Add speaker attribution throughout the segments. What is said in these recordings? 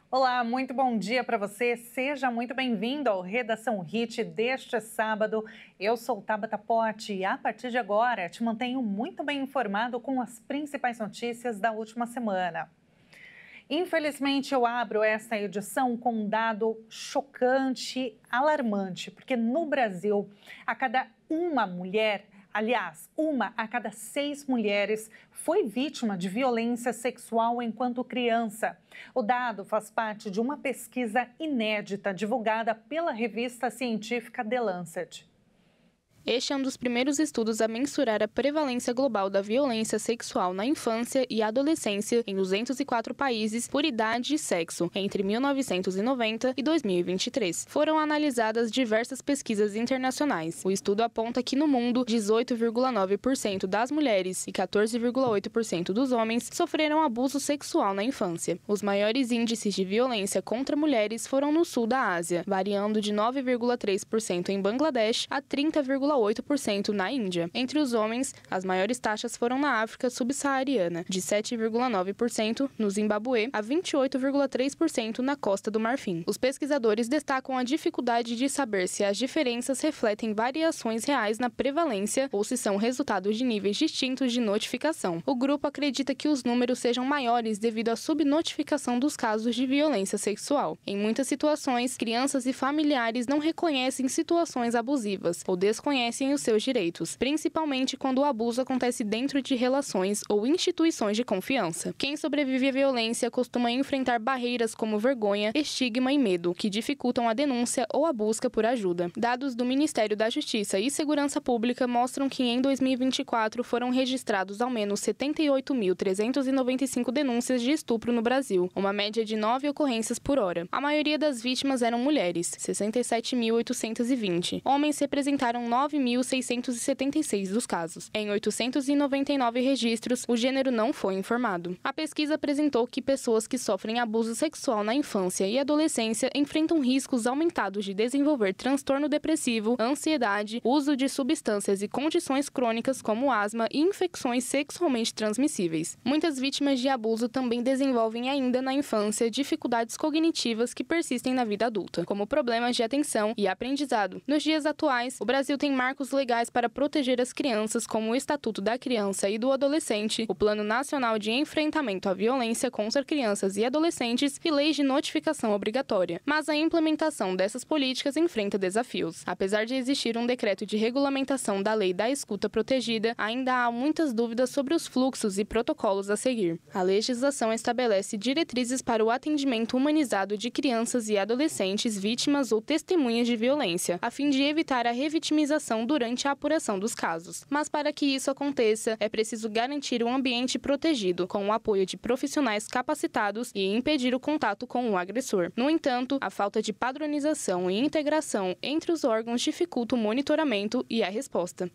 Speaker 1: Olá, muito bom dia para você. Seja muito bem-vindo ao Redação Hit deste sábado. Eu sou Tabata Pote e a partir de agora te mantenho muito bem informado com as principais notícias da última semana. Infelizmente, eu abro esta edição com um dado chocante, alarmante, porque no Brasil, a cada uma mulher, aliás, uma a cada 6 mulheres foi vítima de violência sexual enquanto criança. O dado faz parte de uma pesquisa inédita divulgada pela revista científica The Lancet.
Speaker 2: Este é um dos primeiros estudos a mensurar a prevalência global da violência sexual na infância e adolescência em 204 países por idade e sexo, entre 1990 e 2023. Foram analisadas diversas pesquisas internacionais. O estudo aponta que no mundo, 18,9% das mulheres e 14,8% dos homens sofreram abuso sexual na infância. Os maiores índices de violência contra mulheres foram no sul da Ásia, variando de 9,3% em Bangladesh a 30,8% na Índia. Entre os homens, as maiores taxas foram na África subsaariana, de 7,9% no Zimbábue a 28,3% na Costa do Marfim. Os pesquisadores destacam a dificuldade de saber se as diferenças refletem variações reais na prevalência ou se são resultados de níveis distintos de notificação. O grupo acredita que os números sejam maiores devido à subnotificação dos casos de violência sexual. Em muitas situações, crianças e familiares não reconhecem situações abusivas ou desconhecem os seus direitos, principalmente quando o abuso acontece dentro de relações ou instituições de confiança. Quem sobrevive à violência costuma enfrentar barreiras como vergonha, estigma e medo, que dificultam a denúncia ou a busca por ajuda. Dados do Ministério da Justiça e Segurança Pública mostram que em 2024 foram registrados ao menos 78.395 denúncias de estupro no Brasil, uma média de 9 ocorrências por hora. A maioria das vítimas eram mulheres, 67.820. Homens representaram 9.676 dos casos. Em 899 registros, o gênero não foi informado. A pesquisa apresentou que pessoas que sofrem abuso sexual na infância e adolescência enfrentam riscos aumentados de desenvolver transtorno depressivo, ansiedade, uso de substâncias e condições crônicas como asma e infecções sexualmente transmissíveis. Muitas vítimas de abuso também desenvolvem ainda na infância dificuldades cognitivas que persistem na vida adulta, como problemas de atenção e aprendizado. Nos dias atuais, o Brasil tem marcos legais para proteger as crianças, como o Estatuto da Criança e do Adolescente, o Plano Nacional de Enfrentamento à Violência contra Crianças e Adolescentes e leis de notificação obrigatória. Mas a implementação dessas políticas enfrenta desafios. Apesar de existir um decreto de regulamentação da Lei da Escuta Protegida, ainda há muitas dúvidas sobre os fluxos e protocolos a seguir. A legislação estabelece diretrizes para o atendimento humanizado de crianças e adolescentes vítimas ou testemunhas de violência, a fim de evitar a revitimização durante a apuração dos casos. Mas para que isso aconteça, é preciso garantir um ambiente protegido, com o apoio de profissionais capacitados e impedir o contato com o agressor. No entanto, a falta de padronização e integração entre os órgãos dificulta o monitoramento e a resposta.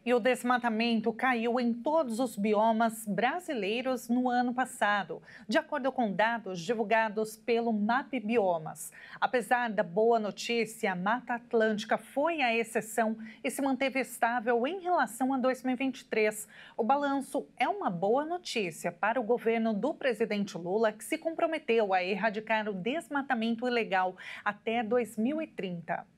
Speaker 1: E o desmatamento caiu em todos os biomas brasileiros no ano passado, de acordo com dados divulgados pelo MAP Biomas. Apesar da boa notícia, a Mata Atlântica foi a exceção e se manteve estável em relação a 2023. O balanço é uma boa notícia para o governo do presidente Lula, que se comprometeu a erradicar o desmatamento ilegal até 2030.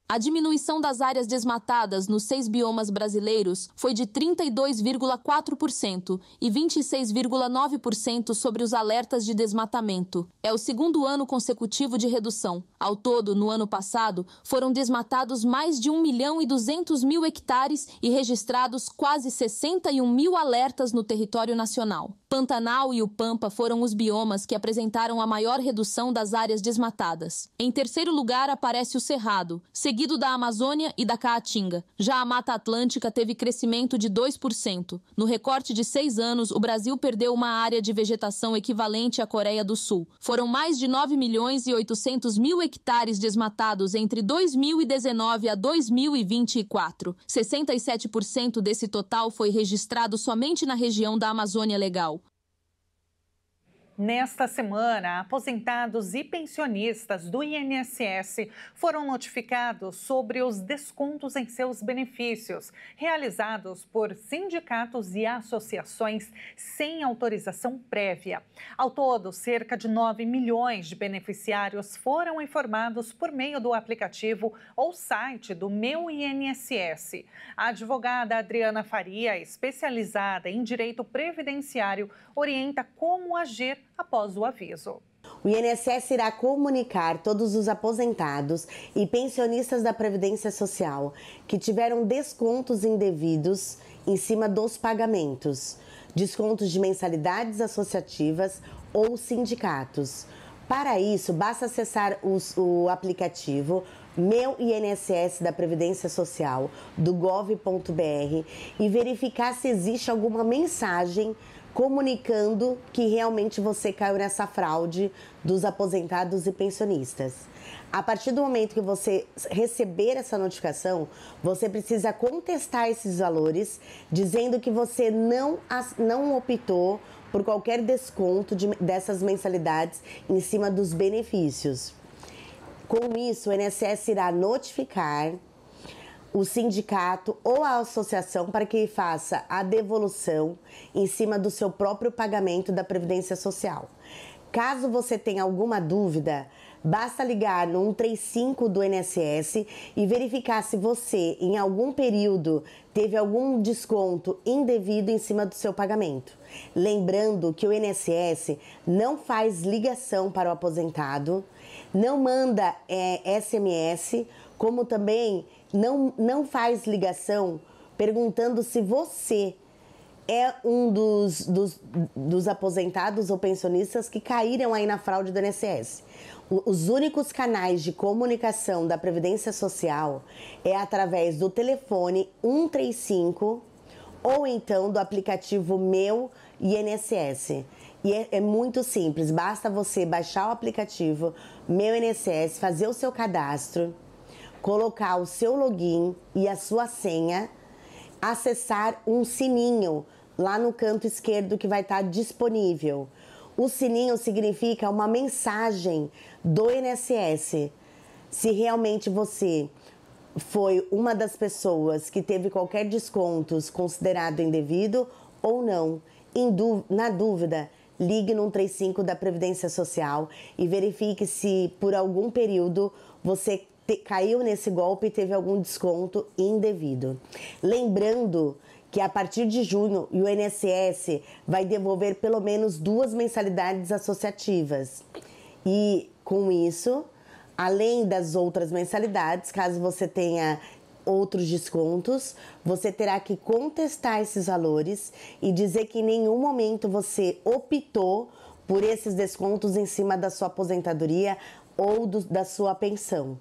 Speaker 3: A diminuição das áreas desmatadas nos 6 biomas brasileiros foi de 32,4% e 26,9% sobre os alertas de desmatamento. É o segundo ano consecutivo de redução. Ao todo, no ano passado, foram desmatados mais de 1.200.000 hectares e registrados quase 61 mil alertas no território nacional. Pantanal e o Pampa foram os biomas que apresentaram a maior redução das áreas desmatadas. Em terceiro lugar aparece o Cerrado, seguido da Amazônia e da Caatinga. Já a Mata Atlântica teve crescimento de 2%. No recorte de 6 anos, o Brasil perdeu uma área de vegetação equivalente à Coreia do Sul. Foram mais de 9.800.000 hectares desmatados entre 2019 a 2024. 67% desse total foi registrado somente na região da Amazônia Legal.
Speaker 1: Nesta semana, aposentados e pensionistas do INSS foram notificados sobre os descontos em seus benefícios, realizados por sindicatos e associações sem autorização prévia. Ao todo, cerca de 9 milhões de beneficiários foram informados por meio do aplicativo ou site do Meu INSS. A advogada Adriana Faria, especializada em direito previdenciário, orienta como agir após o aviso.
Speaker 4: O INSS irá comunicar todos os aposentados e pensionistas da Previdência Social que tiveram descontos indevidos em cima dos pagamentos, descontos de mensalidades associativas ou sindicatos. Para isso, basta acessar o aplicativo Meu INSS da Previdência Social do gov.br e verificar se existe alguma mensagem comunicando que realmente você caiu nessa fraude dos aposentados e pensionistas. A partir do momento que você receber essa notificação, você precisa contestar esses valores, dizendo que você não optou por qualquer desconto dessas mensalidades em cima dos benefícios. Com isso, o INSS irá notificar o sindicato ou a associação para que faça a devolução em cima do seu próprio pagamento da Previdência Social. Caso você tenha alguma dúvida, basta ligar no 135 do INSS e verificar se você, em algum período, teve algum desconto indevido em cima do seu pagamento. Lembrando que o INSS não faz ligação para o aposentado, não manda SMS, como também não faz ligação perguntando se você é um dos aposentados ou pensionistas que caíram aí na fraude do INSS. Os únicos canais de comunicação da Previdência Social é através do telefone 135 ou então do aplicativo Meu INSS. E é muito simples, basta você baixar o aplicativo Meu INSS, fazer o seu cadastro, colocar o seu login e a sua senha, acessar um sininho lá no canto esquerdo que vai estar disponível. O sininho significa uma mensagem do INSS. Se realmente você foi uma das pessoas que teve qualquer desconto considerado indevido ou não. Na dúvida, ligue no 135 da Previdência Social e verifique se por algum período você caiu nesse golpe e teve algum desconto indevido. Lembrando que a partir de junho o INSS vai devolver pelo menos 2 mensalidades associativas. E com isso, além das outras mensalidades, caso você tenha outros descontos, você terá que contestar esses valores e dizer que em nenhum momento você optou por esses descontos em cima da sua aposentadoria ou da sua pensão.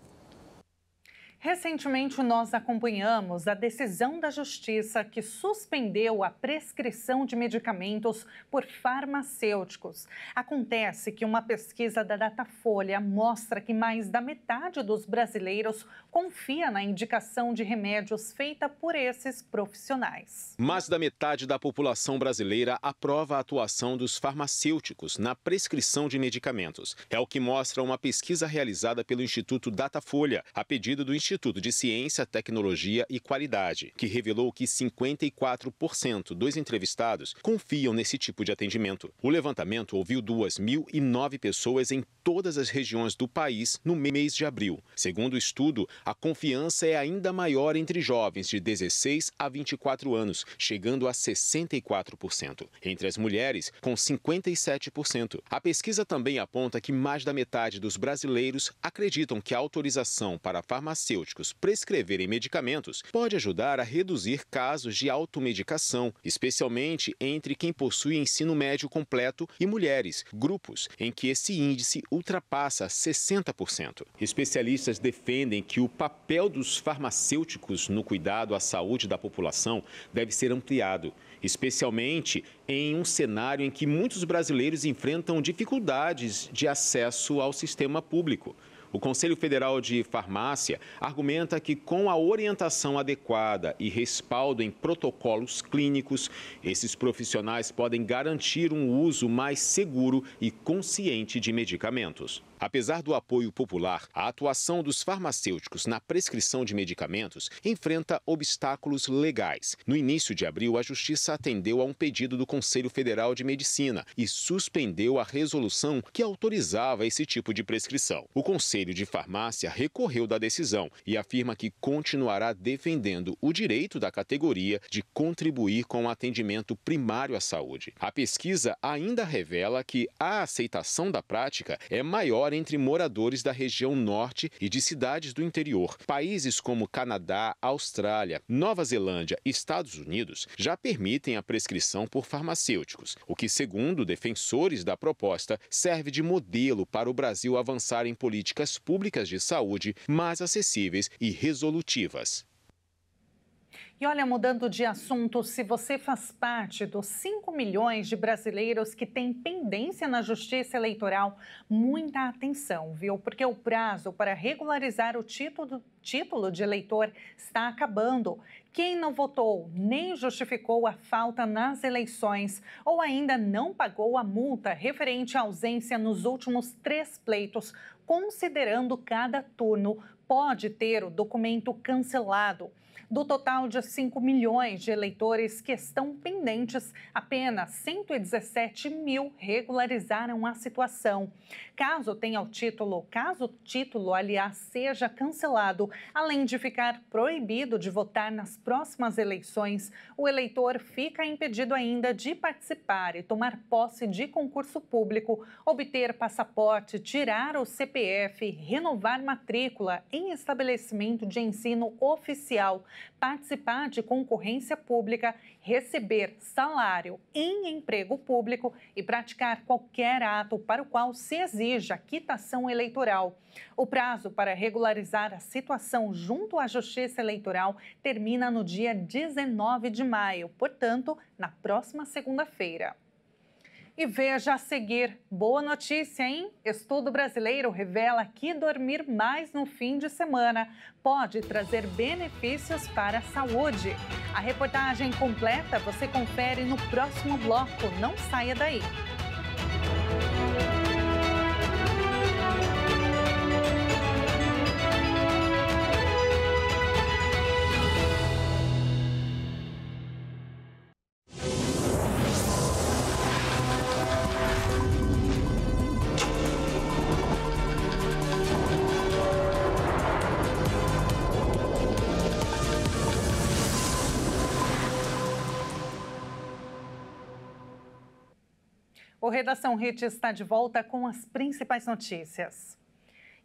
Speaker 1: Recentemente, nós acompanhamos a decisão da Justiça que suspendeu a prescrição de medicamentos por farmacêuticos. Acontece que uma pesquisa da Datafolha mostra que mais da metade dos brasileiros confia na indicação de remédios feita por esses profissionais.
Speaker 5: Mais da metade da população brasileira aprova a atuação dos farmacêuticos na prescrição de medicamentos. É o que mostra uma pesquisa realizada pelo Instituto Datafolha, a pedido do Instituto de Ciência, Tecnologia e Qualidade, que revelou que 54% dos entrevistados confiam nesse tipo de atendimento. O levantamento ouviu 2.009 pessoas em todas as regiões do país no mês de abril. Segundo o estudo, a confiança é ainda maior entre jovens de 16 a 24 anos, chegando a 64%. Entre as mulheres, com 57%. A pesquisa também aponta que mais da metade dos brasileiros acreditam que a autorização para farmacêuticos prescreverem medicamentos pode ajudar a reduzir casos de automedicação, especialmente entre quem possui ensino médio completo e mulheres, grupos em que esse índice ultrapassa 60%. Especialistas defendem que o papel dos farmacêuticos no cuidado à saúde da população deve ser ampliado, especialmente em um cenário em que muitos brasileiros enfrentam dificuldades de acesso ao sistema público. O Conselho Federal de Farmácia argumenta que, com a orientação adequada e respaldo em protocolos clínicos, esses profissionais podem garantir um uso mais seguro e consciente de medicamentos. Apesar do apoio popular, a atuação dos farmacêuticos na prescrição de medicamentos enfrenta obstáculos legais. No início de abril, a Justiça atendeu a um pedido do Conselho Federal de Medicina e suspendeu a resolução que autorizava esse tipo de prescrição. O Conselho de Farmácia recorreu da decisão e afirma que continuará defendendo o direito da categoria de contribuir com o atendimento primário à saúde. A pesquisa ainda revela que a aceitação da prática é maior entre moradores da região norte e de cidades do interior. Países como Canadá, Austrália, Nova Zelândia e Estados Unidos já permitem a prescrição por farmacêuticos, o que, segundo defensores da proposta, serve de modelo para o Brasil avançar em políticas públicas de saúde mais acessíveis e resolutivas.
Speaker 1: E olha, mudando de assunto, se você faz parte dos 5 milhões de brasileiros que têm pendência na Justiça Eleitoral, muita atenção, viu? Porque o prazo para regularizar o título de eleitor está acabando. Quem não votou nem justificou a falta nas eleições ou ainda não pagou a multa referente à ausência nos últimos 3 pleitos, considerando cada turno, pode ter o documento cancelado. Do total de 5 milhões de eleitores que estão pendentes, apenas 117 mil regularizaram a situação. Caso o título, aliás, seja cancelado, além de ficar proibido de votar nas próximas eleições, o eleitor fica impedido ainda de participar e tomar posse de concurso público, obter passaporte, tirar o CPF, renovar matrícula em estabelecimento de ensino oficial, participar de concorrência pública, receber salário em emprego público e praticar qualquer ato para o qual se exija quitação eleitoral. O prazo para regularizar a situação junto à Justiça Eleitoral termina no dia 19 de maio, portanto, na próxima segunda-feira. E veja a seguir, boa notícia, hein? Estudo brasileiro revela que dormir mais no fim de semana pode trazer benefícios para a saúde. A reportagem completa você confere no próximo bloco. Não saia daí. O Redação Hit está de volta com as principais notícias.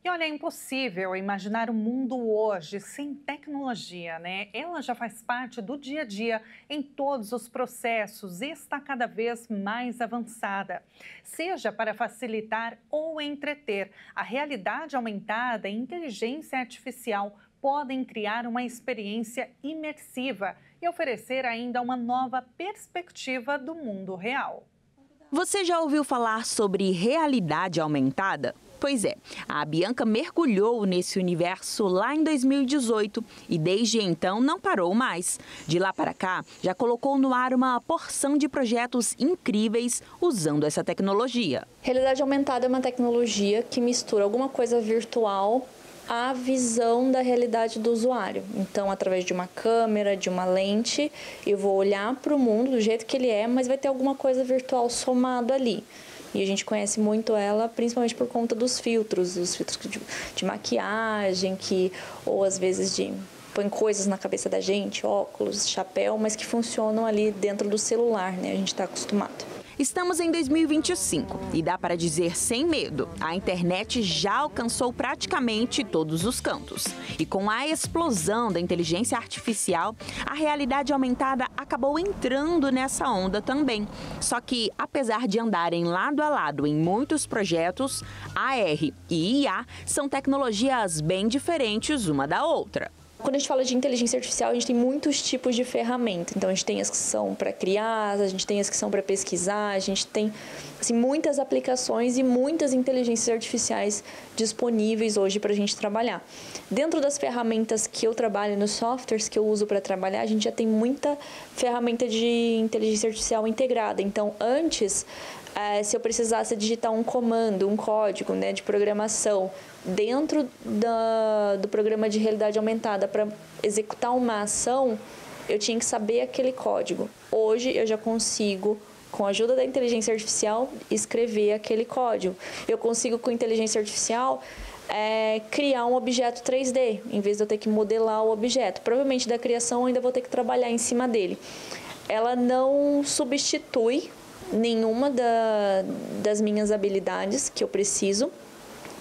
Speaker 1: E olha, é impossível imaginar o mundo hoje sem tecnologia, né? Ela já faz parte do dia a dia em todos os processos e está cada vez mais avançada. Seja para facilitar ou entreter, a realidade aumentada e a inteligência artificial podem criar uma experiência imersiva e oferecer ainda uma nova perspectiva do mundo real.
Speaker 6: Você já ouviu falar sobre realidade aumentada? Pois é, a Bianca mergulhou nesse universo lá em 2018 e desde então não parou mais. De lá para cá, já colocou no ar uma porção de projetos incríveis usando essa tecnologia.
Speaker 7: Realidade aumentada é uma tecnologia que mistura alguma coisa virtual à visão da realidade do usuário. Então, através de uma câmera, de uma lente, eu vou olhar para o mundo do jeito que ele é, mas vai ter alguma coisa virtual somado ali. E a gente conhece muito ela, principalmente por conta dos filtros, os filtros de maquiagem, ou às vezes põe coisas na cabeça da gente, óculos, chapéu, mas que funcionam ali dentro do celular, né? A gente está acostumado.
Speaker 6: Estamos em 2025 e dá para dizer sem medo, a internet já alcançou praticamente todos os cantos. E com a explosão da inteligência artificial, a realidade aumentada acabou entrando nessa onda também. Só que, apesar de andarem lado a lado em muitos projetos, AR e IA são tecnologias bem diferentes uma da outra.
Speaker 7: Quando a gente fala de inteligência artificial, a gente tem muitos tipos de ferramenta. Então, a gente tem as que são para criar, a gente tem as que são para pesquisar, a gente tem assim, muitas aplicações e muitas inteligências artificiais disponíveis hoje para a gente trabalhar. Dentro das ferramentas que eu trabalho, nos softwares que eu uso para trabalhar, a gente já tem muita ferramenta de inteligência artificial integrada. Então, antes, se eu precisasse digitar um comando, um código, né, de programação dentro do programa de realidade aumentada para executar uma ação, eu tinha que saber aquele código. Hoje eu já consigo, com a ajuda da inteligência artificial, escrever aquele código. Eu consigo, com inteligência artificial, criar um objeto 3D, em vez de eu ter que modelar o objeto. Provavelmente da criação eu ainda vou ter que trabalhar em cima dele. Ela não substitui nenhuma das minhas habilidades que eu preciso,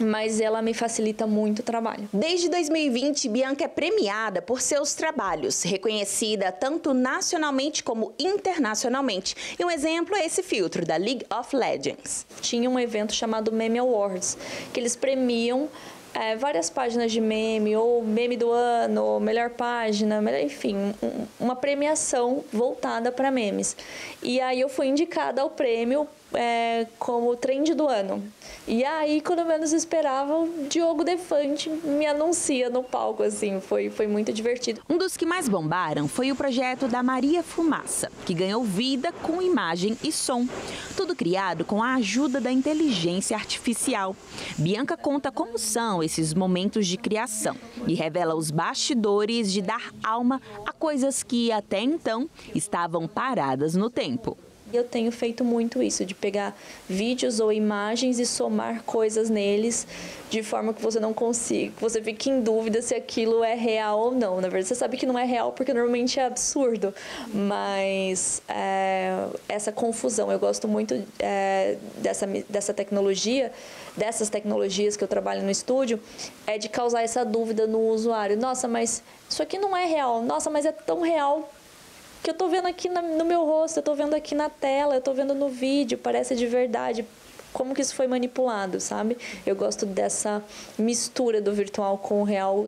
Speaker 7: mas ela me facilita muito o trabalho.
Speaker 6: Desde 2020, Bianca é premiada por seus trabalhos, reconhecida tanto nacionalmente como internacionalmente. E um exemplo é esse filtro da League of Legends.
Speaker 7: Tinha um evento chamado Meme Awards, que eles premiam várias páginas de meme, ou meme do ano, ou melhor página, enfim, uma premiação voltada para memes. E aí eu fui indicada ao prêmio como trend do ano. E aí, quando eu menos esperava, o Diogo Defante me anuncia no palco, assim, foi muito divertido.
Speaker 6: Um dos que mais bombaram foi o projeto da Maria Fumaça, que ganhou vida com imagem e som. Tudo criado com a ajuda da inteligência artificial. Bianca conta como são esses momentos de criação e revela os bastidores de dar alma a coisas que até então estavam paradas no tempo.
Speaker 7: Eu tenho feito muito isso, de pegar vídeos ou imagens e somar coisas neles de forma que você não consiga, que você fique em dúvida se aquilo é real ou não. Na verdade, você sabe que não é real porque normalmente é absurdo, mas essa confusão, eu gosto muito dessa tecnologia, dessas tecnologias que eu trabalho no estúdio, é de causar essa dúvida no usuário. Nossa, mas isso aqui não é real. Nossa, mas é tão real que eu tô vendo aqui no meu rosto, eu tô vendo aqui na tela, eu tô vendo no vídeo, parece de verdade. Como que isso foi manipulado, sabe? Eu gosto dessa mistura do virtual com o real.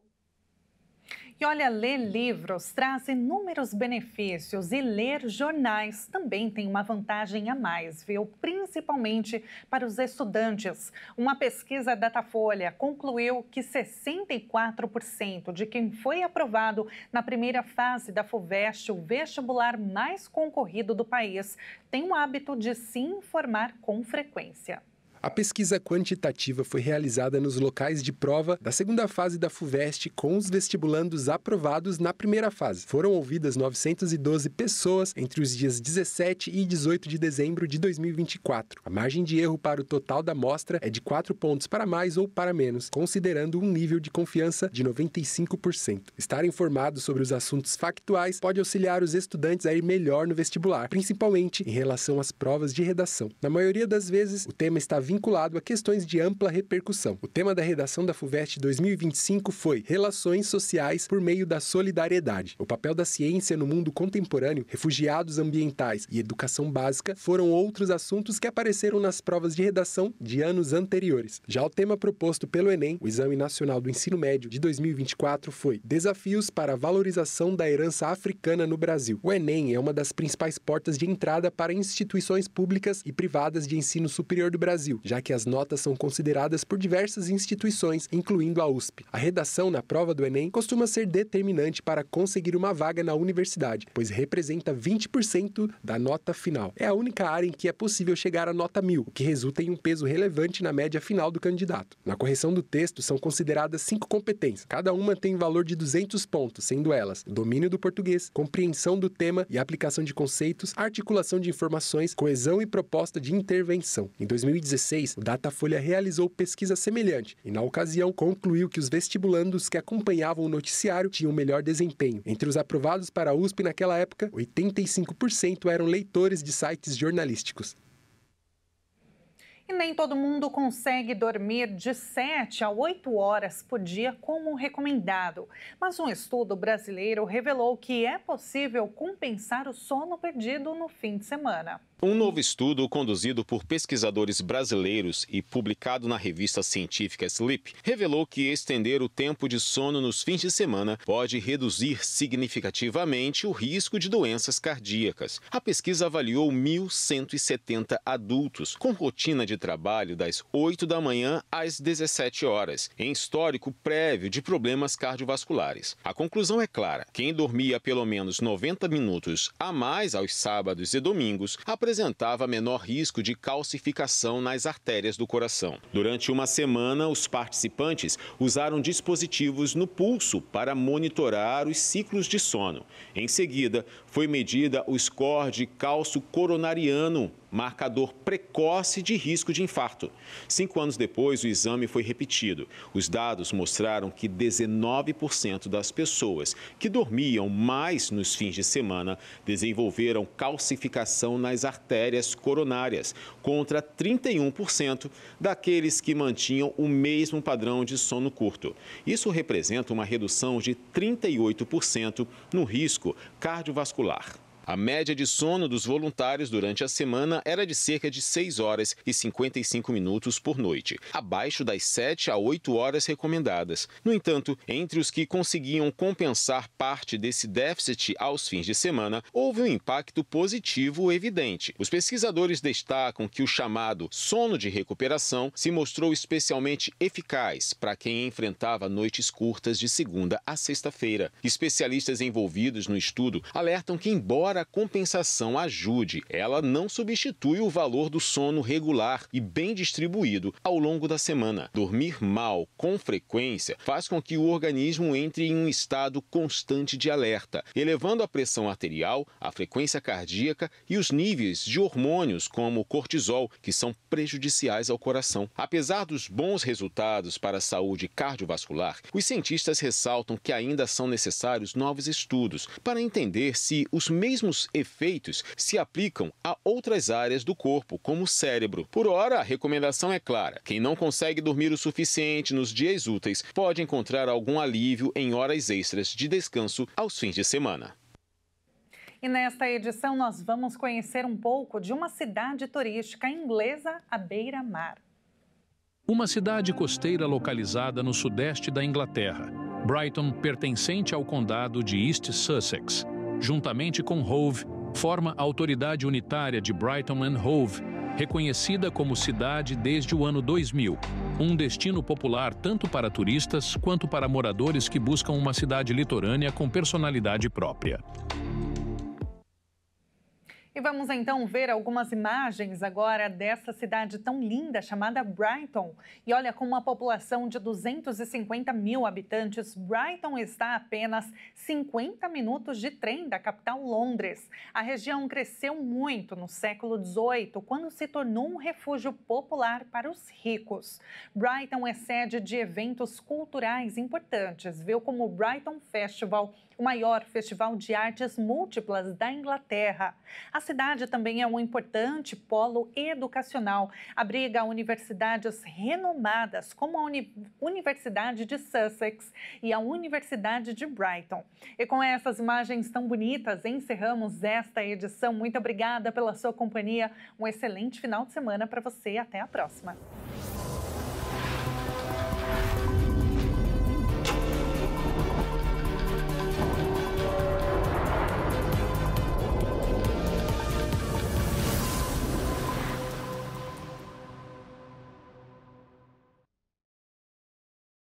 Speaker 1: E olha, ler livros traz inúmeros benefícios e ler jornais também tem uma vantagem a mais, viu? Principalmente para os estudantes. Uma pesquisa Datafolha concluiu que 64% de quem foi aprovado na primeira fase da FUVEST, o vestibular mais concorrido do país, tem o hábito de se informar com frequência.
Speaker 8: A pesquisa quantitativa foi realizada nos locais de prova da segunda fase da FUVEST com os vestibulandos aprovados na primeira fase. Foram ouvidas 912 pessoas entre os dias 17 e 18 de dezembro de 2024. A margem de erro para o total da amostra é de 4 pontos para mais ou para menos, considerando um nível de confiança de 95%. Estar informado sobre os assuntos factuais pode auxiliar os estudantes a ir melhor no vestibular, principalmente em relação às provas de redação. Na maioria das vezes, o tema está vinculado a questões de ampla repercussão. O tema da redação da FUVEST 2025 foi Relações Sociais por meio da Solidariedade. O papel da ciência no mundo contemporâneo, refugiados ambientais e educação básica foram outros assuntos que apareceram nas provas de redação de anos anteriores. Já o tema proposto pelo Enem, o Exame Nacional do Ensino Médio de 2024, foi Desafios para a Valorização da Herança Africana no Brasil. O Enem é uma das principais portas de entrada para instituições públicas e privadas de ensino superior do Brasil, já que as notas são consideradas por diversas instituições, incluindo a USP. A redação na prova do Enem costuma ser determinante para conseguir uma vaga na universidade, pois representa 20% da nota final. É a única área em que é possível chegar à nota 1000, o que resulta em um peso relevante na média final do candidato. Na correção do texto são consideradas 5 competências. Cada uma tem valor de 200 pontos, sendo elas domínio do português, compreensão do tema e aplicação de conceitos, articulação de informações, coesão e proposta de intervenção. Em 2016, o Datafolha realizou pesquisa semelhante e, na ocasião, concluiu que os vestibulandos que acompanhavam o noticiário tinham melhor desempenho. Entre os aprovados para a USP naquela época, 85% eram leitores de sites jornalísticos.
Speaker 1: E nem todo mundo consegue dormir de 7 a 8 horas por dia como recomendado. Mas um estudo brasileiro revelou que é possível compensar o sono perdido no fim de semana.
Speaker 5: Um novo estudo conduzido por pesquisadores brasileiros e publicado na revista científica Sleep revelou que estender o tempo de sono nos fins de semana pode reduzir significativamente o risco de doenças cardíacas. A pesquisa avaliou 1.170 adultos com rotina de trabalho das 8 da manhã às 17 horas, em histórico prévio de problemas cardiovasculares. A conclusão é clara: quem dormia pelo menos 90 minutos a mais aos sábados e domingos apresentava menor risco de calcificação nas artérias do coração. Durante uma semana, os participantes usaram dispositivos no pulso para monitorar os ciclos de sono. Em seguida, foi medida o score de cálcio coronariano, marcador precoce de risco de infarto. 5 anos depois, o exame foi repetido. Os dados mostraram que 19% das pessoas que dormiam mais nos fins de semana desenvolveram calcificação nas artérias coronárias, contra 31% daqueles que mantinham o mesmo padrão de sono curto. Isso representa uma redução de 38% no risco cardiovascular. A média de sono dos voluntários durante a semana era de cerca de 6 horas e 55 minutos por noite, abaixo das 7 a 8 horas recomendadas. No entanto, entre os que conseguiam compensar parte desse déficit aos fins de semana, houve um impacto positivo evidente. Os pesquisadores destacam que o chamado sono de recuperação se mostrou especialmente eficaz para quem enfrentava noites curtas de segunda a sexta-feira. Especialistas envolvidos no estudo alertam que, embora a compensação ajude, ela não substitui o valor do sono regular e bem distribuído ao longo da semana. Dormir mal com frequência faz com que o organismo entre em um estado constante de alerta, elevando a pressão arterial, a frequência cardíaca e os níveis de hormônios como o cortisol, que são prejudiciais ao coração. Apesar dos bons resultados para a saúde cardiovascular, os cientistas ressaltam que ainda são necessários novos estudos para entender se os mesmos efeitos se aplicam a outras áreas do corpo, como o cérebro. Por ora, a recomendação é clara: quem não consegue dormir o suficiente nos dias úteis pode encontrar algum alívio em horas extras de descanso aos fins de semana.
Speaker 1: E nesta edição nós vamos conhecer um pouco de uma cidade turística inglesa à beira-mar.
Speaker 9: Uma cidade costeira localizada no sudeste da Inglaterra, Brighton, pertencente ao condado de East Sussex. Juntamente com Hove, forma a Autoridade Unitária de Brighton and Hove, reconhecida como cidade desde o ano 2000, um destino popular tanto para turistas quanto para moradores que buscam uma cidade litorânea com personalidade própria.
Speaker 1: E vamos então ver algumas imagens agora dessa cidade tão linda chamada Brighton. E olha, com uma população de 250 mil habitantes, Brighton está a apenas 50 minutos de trem da capital Londres. A região cresceu muito no século XVIII, quando se tornou um refúgio popular para os ricos. Brighton é sede de eventos culturais importantes, viu, como o Brighton Festival, o maior festival de artes múltiplas da Inglaterra. A cidade também é um importante polo educacional. Abriga universidades renomadas, como a Universidade de Sussex e a Universidade de Brighton. E com essas imagens tão bonitas, encerramos esta edição. Muito obrigada pela sua companhia. Um excelente final de semana para você. Até a próxima.